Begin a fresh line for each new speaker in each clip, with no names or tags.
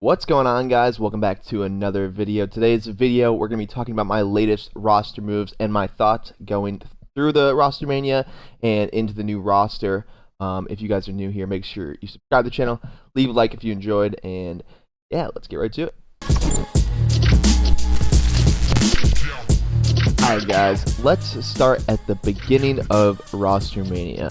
What's going on, guys? Welcome back to another video. Today's video, we're going to be talking about my latest roster moves and my thoughts going through the roster mania and into the new roster. If you guys are new here, make sure you subscribe to the channel, leave a like if you enjoyed, and yeah, let's get right to it. Alright guys, let's start at the beginning of roster mania.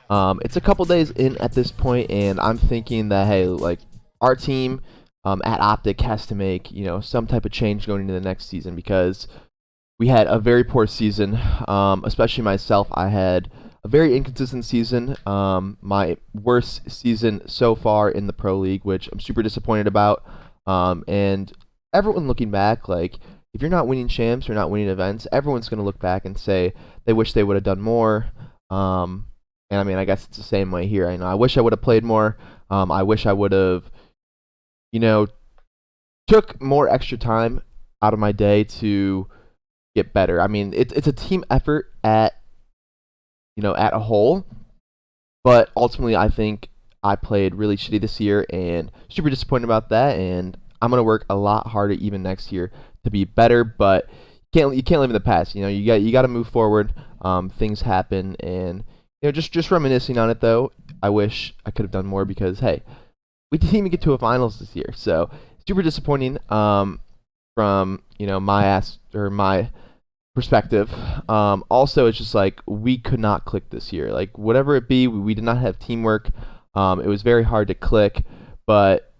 It's a couple days in at this point, and I'm thinking that, hey, like, our team at Optic has to make, some type of change going into the next season, because we had a very poor season. Especially myself, I had a very inconsistent season. My worst season so far in the Pro League, which I'm super disappointed about. And everyone looking back, like, if you're not winning champs or not winning events, everyone's going to look back and say they wish they would have done more. And I mean, I guess it's the same way here. I wish I would have played more. I wish I would have, took more extra time out of my day to get better. I mean, it's a team effort at a whole, but ultimately I think I played really shitty this year and super disappointed about that, and I'm gonna work a lot harder even next year to be better. But you can't live in the past. You got to move forward. Things happen, and just reminiscing on it though, I wish I could have done more, because hey, we didn't even get to a finals this year, so super disappointing from my perspective. Also, it's just like we could not click this year. Like, whatever it be, we did not have teamwork. It was very hard to click. But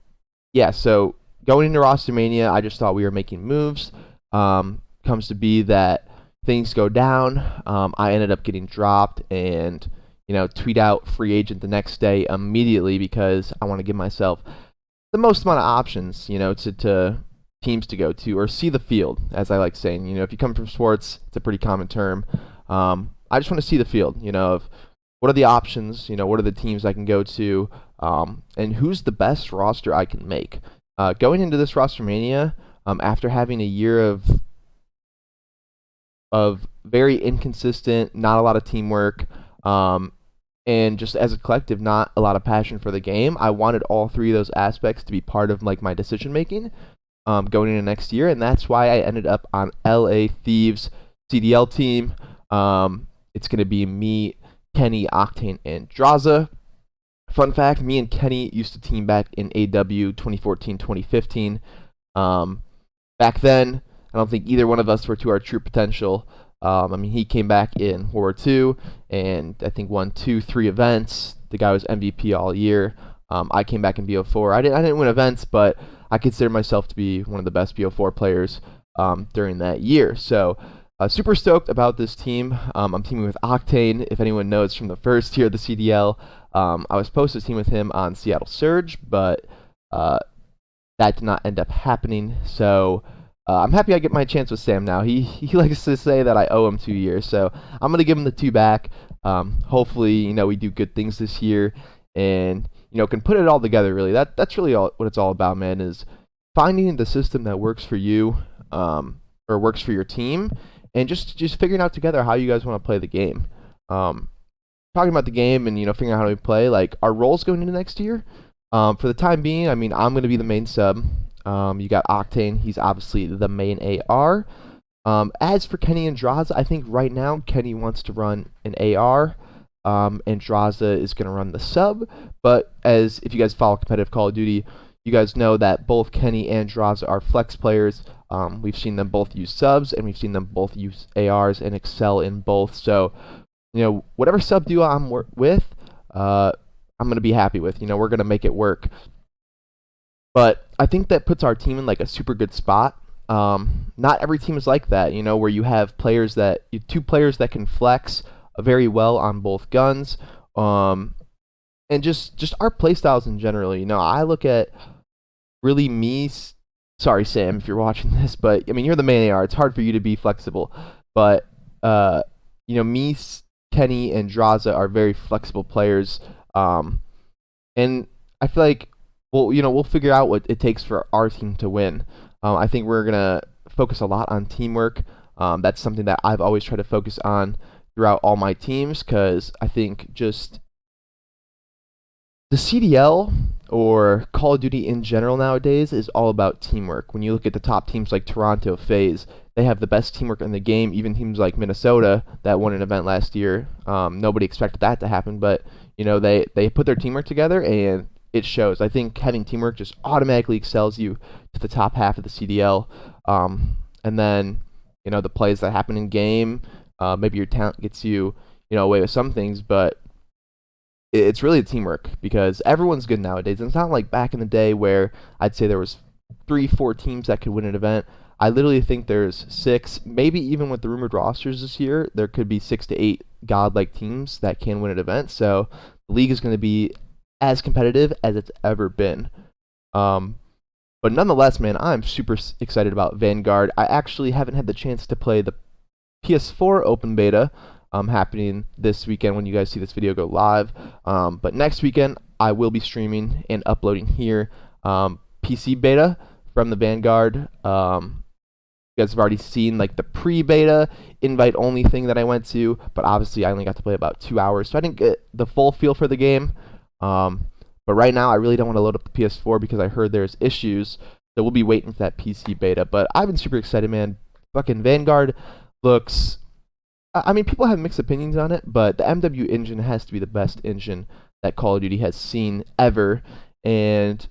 yeah, so going into roster mania, I just thought we were making moves. Comes to be that things go down. I ended up getting dropped and tweet out free agent the next day immediately, because I want to give myself the most amount of options, to teams to go to, or see the field, as I like saying. If you come from sports, it's a pretty common term. I just want to see the field, of what are the options, what are the teams I can go to, and who's the best roster I can make. Going into this roster mania, after having a year of very inconsistent, not a lot of teamwork, and just as a collective, not a lot of passion for the game, I wanted all three of those aspects to be part of my decision making going into next year, and that's why I ended up on LA Thieves CDL team. It's gonna be me, Kenny, Octane, and Draza. Fun fact: me and Kenny used to team back in AW 2014-2015. Back then, I don't think either one of us were to our true potential. I mean, he came back in World War II and I think won 2-3 events. The guy was MVP all year. I came back in BO4. I didn't win events, but I consider myself to be one of the best BO4 players during that year. So super stoked about this team. I'm teaming with Octane. If anyone knows from the first year of the CDL, I was supposed to team with him on Seattle Surge, but that did not end up happening. So I'm happy I get my chance with Sam now. He likes to say that I owe him 2 years, so I'm gonna give him the 2 back. Hopefully, we do good things this year, and can put it all together. Really, that's really what it's all about, man. Is finding the system that works for you, or works for your team, and just figuring out together how you guys want to play the game. Talking about the game and figuring out how we play, like our roles going into next year. For the time being, I mean, I'm gonna be the main sub. You got Octane, he's obviously the main AR. As for Kenny and Draza, I think right now Kenny wants to run an AR, and Draza is going to run the sub. But if you guys follow competitive Call of Duty, you guys know that both Kenny and Draza are flex players. We've seen them both use subs, and we've seen them both use ARs and excel in both. So, whatever sub duo I'm with, I'm going to be happy with. We're going to make it work. But I think that puts our team in like a super good spot. Not every team is like that, where you have two players that can flex very well on both guns, and just our playstyles in general. I look at really me. Sorry, Sam, if you're watching this, but I mean, you're the main AR. It's hard for you to be flexible, but me, Kenny, and Draza are very flexible players, and I feel like, well, we'll figure out what it takes for our team to win. I think we're going to focus a lot on teamwork. That's something that I've always tried to focus on throughout all my teams, because I think just the CDL or Call of Duty in general nowadays is all about teamwork. When you look at the top teams like Toronto, FaZe, they have the best teamwork in the game. Even teams like Minnesota that won an event last year, nobody expected that to happen, but they put their teamwork together and it shows. I think having teamwork just automatically excels you to the top half of the CDL. And then the plays that happen in game, maybe your talent gets you away with some things, but it's really teamwork because everyone's good nowadays. And it's not like back in the day where I'd say there was 3-4 teams that could win an event. I literally think there's 6, maybe even with the rumored rosters this year, there could be 6 to 8 godlike teams that can win an event. So the league is going to be as competitive as it's ever been. But nonetheless, man, I'm super excited about Vanguard. I actually haven't had the chance to play the PS4 open beta happening this weekend when you guys see this video go live. But next weekend, I will be streaming and uploading here PC beta from the Vanguard. You guys have already seen like the pre-beta invite only thing that I went to, but obviously I only got to play about 2 hours, so I didn't get the full feel for the game. But right now I really don't want to load up the PS4 because I heard there's issues, so we'll be waiting for that PC beta. But I've been super excited, man. Fucking Vanguard looks, I mean, people have mixed opinions on it, but the MW engine has to be the best engine that Call of Duty has seen ever. And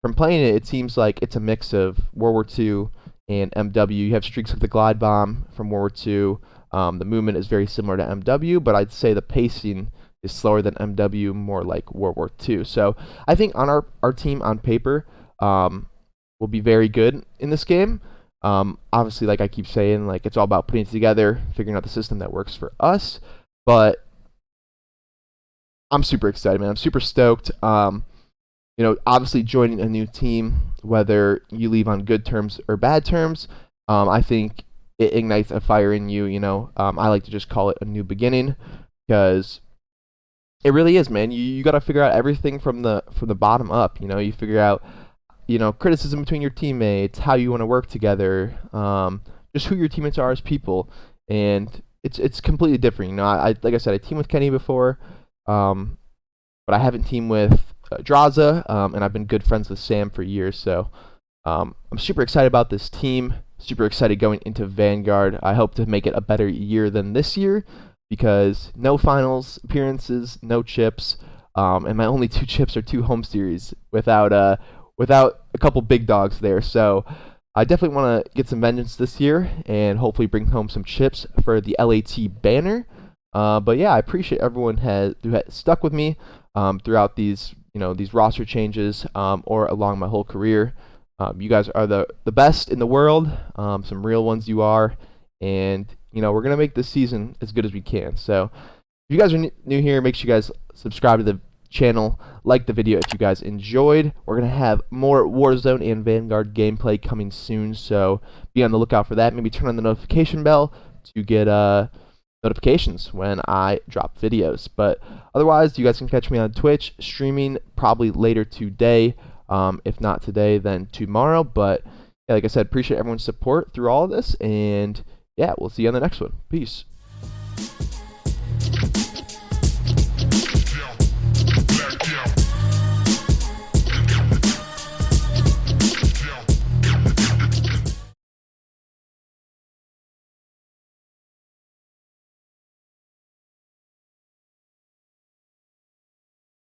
from playing it, it seems like it's a mix of World War II and MW. You have streaks like the Glide Bomb from World War II. The movement is very similar to MW, but I'd say the pacing is slower than MW, more like World War II. So I think on our team on paper will be very good in this game. Obviously, like I keep saying, like it's all about putting it together, figuring out the system that works for us. But I'm super excited, man. I'm super stoked. Obviously joining a new team, whether you leave on good terms or bad terms, I think it ignites a fire in you. I like to just call it a new beginning because it really is, man. You got to figure out everything from the bottom up. You figure out criticism between your teammates, how you want to work together, just who your teammates are as people, and it's completely different. I like I said, I teamed with Kenny before, but I haven't teamed with Draza, and I've been good friends with Sam for years. So I'm super excited about this team. Super excited going into Vanguard. I hope to make it a better year than this year because no finals appearances, no chips, and my only 2 chips are 2 home series without a couple big dogs there. So I definitely want to get some vengeance this year and hopefully bring home some chips for the LAT banner. But yeah, I appreciate everyone who has stuck with me throughout these roster changes or along my whole career. You guys are the best in the world, some real ones you are, and we're gonna make this season as good as we can. So if you guys are new here, make sure you guys subscribe to the channel, like the video if you guys enjoyed. We're gonna have more Warzone and Vanguard gameplay coming soon, so be on the lookout for that. Maybe turn on the notification bell to get notifications when I drop videos. But otherwise, you guys can catch me on Twitch streaming probably later today. If not today, then tomorrow. But yeah, like I said, appreciate everyone's support through all of this, and yeah, we'll see you on the next one. Peace.